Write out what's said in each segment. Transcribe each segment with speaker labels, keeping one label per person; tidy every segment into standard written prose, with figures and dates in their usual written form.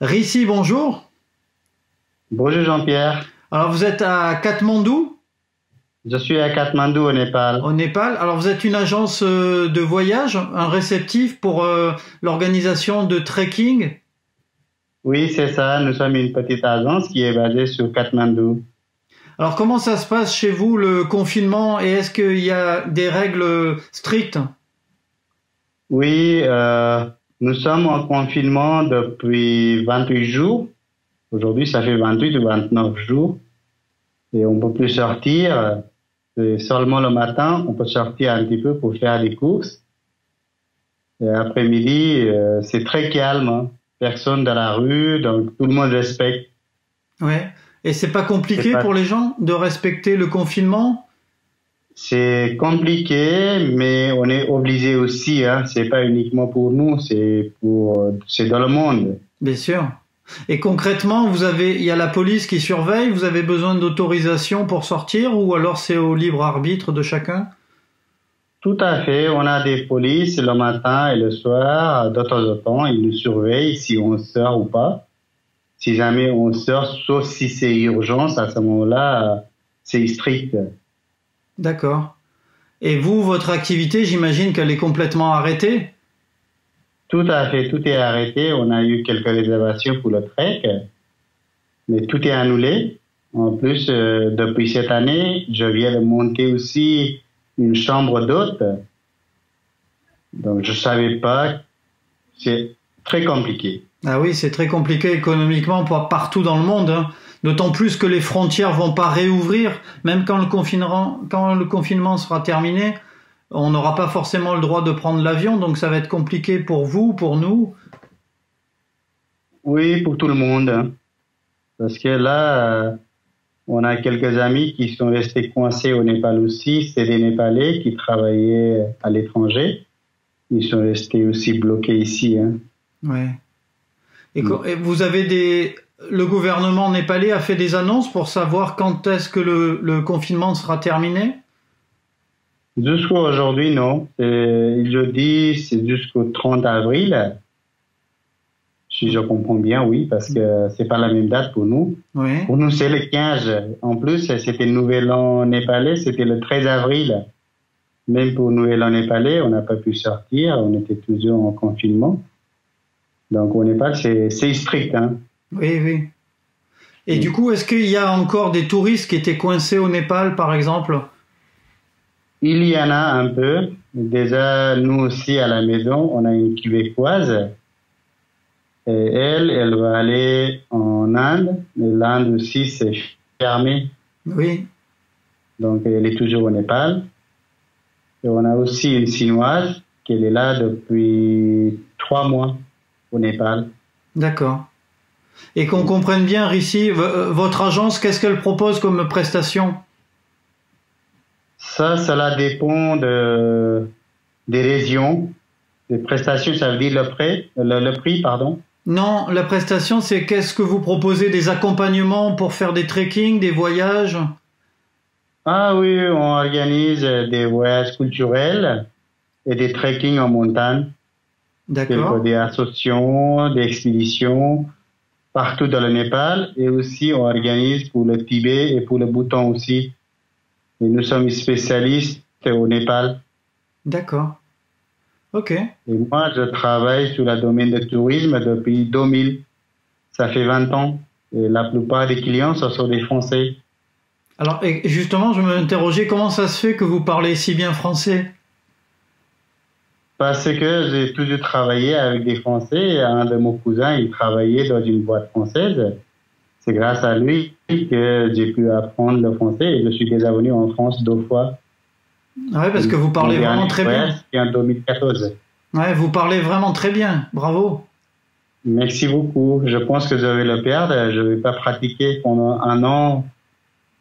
Speaker 1: Rishi, bonjour.
Speaker 2: Bonjour Jean-Pierre,
Speaker 1: Alors vous êtes à Katmandou,
Speaker 2: je suis à Katmandou au Népal.
Speaker 1: au Népal. Alors vous êtes une agence de voyage, un réceptif pour l'organisation de trekking.
Speaker 2: Oui, c'est ça, nous sommes une petite agence qui est basée sur Katmandou.
Speaker 1: Alors comment ça se passe chez vous le confinement et est-ce qu'il y a des règles strictes?
Speaker 2: Oui, nous sommes en confinement depuis 28 jours. Aujourd'hui, ça fait 28 ou 29 jours et on peut plus sortir. C'est seulement le matin, on peut sortir un petit peu pour faire des courses. Et après-midi, c'est très calme, hein. Personne dans la rue, donc tout le monde respecte.
Speaker 1: Ouais. Et c'est pas
Speaker 2: C'est
Speaker 1: compliqué
Speaker 2: pas
Speaker 1: pour les gens de respecter le confinement?
Speaker 2: C'est compliqué, mais on est obligé aussi, hein. C'est pas uniquement pour nous, c'est dans le monde.
Speaker 1: Bien sûr. Et concrètement, il y a la police qui surveille, vous avez besoin d'autorisation pour sortir ou alors c'est au libre arbitre de chacun?
Speaker 2: Tout à fait. On a des polices le matin et le soir, de temps en temps. Ils nous surveillent si on sort ou pas. Si jamais on sort, sauf si c'est urgence, à ce moment-là, c'est strict.
Speaker 1: D'accord. Et vous, votre activité, j'imagine qu'elle est complètement arrêtée?
Speaker 2: Tout à fait. Tout est arrêté. On a eu quelques réservations pour le trek, mais tout est annulé. En plus, depuis cette année, je viens de monter aussi une chambre d'hôte. Donc, je savais pas. C'est très compliqué.
Speaker 1: Ah oui, c'est très compliqué économiquement partout dans le monde, hein. D'autant plus que les frontières vont pas réouvrir, même quand le confinement sera terminé, on n'aura pas forcément le droit de prendre l'avion, donc ça va être compliqué pour vous, pour nous.
Speaker 2: Oui, pour tout le monde, hein. Parce que là, on a quelques amis qui sont restés coincés au Népal aussi. C'est des Népalais qui travaillaient à l'étranger. Ils sont restés aussi bloqués ici, hein.
Speaker 1: Ouais.
Speaker 2: Mm.
Speaker 1: Et vous avez le gouvernement népalais a fait des annonces pour savoir quand est-ce que le confinement sera terminé?
Speaker 2: Jusqu'à aujourd'hui, non. Ils le disent, c'est jusqu'au 30 avril. Si je comprends bien, oui, parce que c'est pas la même date pour nous.
Speaker 1: Oui.
Speaker 2: Pour nous, c'est le 15. En plus, c'était le Nouvel An népalais, c'était le 13 avril. Même pour Nouvel An népalais, on n'a pas pu sortir, on était toujours en confinement. Donc au Népal, c'est strict, hein.
Speaker 1: Oui, oui. Et du
Speaker 2: Mm.
Speaker 1: coup, est-ce qu'il y a encore des touristes qui étaient coincés au Népal, par exemple?
Speaker 2: Il y en a un peu. Déjà, nous aussi à la maison, on a une Québécoise. Et elle va aller en Inde. Mais l'Inde aussi, c'est fermé.
Speaker 1: Oui,
Speaker 2: Donc elle est toujours au Népal. Et on a aussi une Chinoise qui est là depuis 3 mois au Népal.
Speaker 1: d'accord. Et qu'on comprenne bien, Rishi, votre agence, qu'est-ce qu'elle propose comme prestation?
Speaker 2: Ça, cela dépend des régions. Les prestations, ça veut dire le prix, pardon.
Speaker 1: Non, la prestation, c'est qu'est-ce que vous proposez? Des accompagnements pour faire des trekking, des voyages?
Speaker 2: Ah oui, on organise des voyages culturels et des trekking en montagne,
Speaker 1: D'accord,
Speaker 2: des associations, des expéditions partout dans le Népal et aussi on organise pour le Tibet et pour le Bhoutan aussi. Et nous sommes spécialistes au Népal.
Speaker 1: d'accord. Ok.
Speaker 2: Et moi, je travaille sur le domaine du tourisme depuis 2000. Ça fait 20 ans. Et la plupart des clients, ce sont des Français.
Speaker 1: Alors, et justement, je me interrogeais comment ça se fait que vous parlez si bien français?
Speaker 2: Parce que j'ai toujours travaillé avec des Français. Et un de mes cousins, il travaillait dans une boîte française. C'est grâce à lui que j'ai pu apprendre le français et je suis déjà venu en France 2 fois.
Speaker 1: Ouais, parce que vous
Speaker 2: Mon
Speaker 1: parlez vraiment
Speaker 2: dernier
Speaker 1: très
Speaker 2: voyage,
Speaker 1: bien.
Speaker 2: c'était en 2014.
Speaker 1: Ouais, vous parlez vraiment très bien. Bravo.
Speaker 2: Merci beaucoup. Je pense que je vais le perdre. Je ne vais pas pratiquer pendant un an.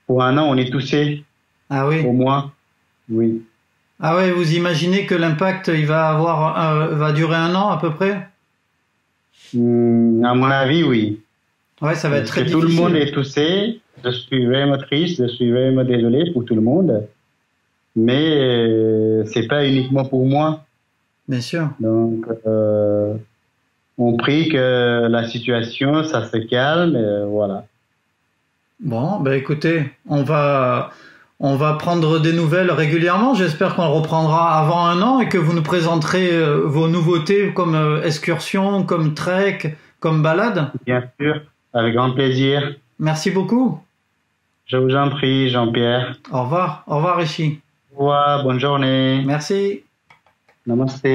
Speaker 2: Pour un an, on est touché,
Speaker 1: Ah oui.
Speaker 2: au moins. Oui.
Speaker 1: Ah ouais, vous imaginez que l'impact, va durer un an à peu près?
Speaker 2: À mon avis, oui.
Speaker 1: Ouais, ça va être
Speaker 2: Parce que
Speaker 1: très
Speaker 2: tout le monde
Speaker 1: difficile.
Speaker 2: est touché. Je suis vraiment triste. Je suis vraiment désolé pour tout le monde. Mais c'est pas uniquement pour moi.
Speaker 1: Bien sûr.
Speaker 2: Donc, on prie que la situation, ça se calme, et voilà.
Speaker 1: Bon, ben écoutez, on va prendre des nouvelles régulièrement. J'espère qu'on reprendra avant un an et que vous nous présenterez vos nouveautés comme excursion, comme trek, comme balade.
Speaker 2: Bien sûr, avec grand plaisir.
Speaker 1: Merci beaucoup.
Speaker 2: Je vous en prie, Jean-Pierre.
Speaker 1: Au revoir Rishi.
Speaker 2: Au revoir, bonne journée.
Speaker 1: Merci.
Speaker 2: Namaste.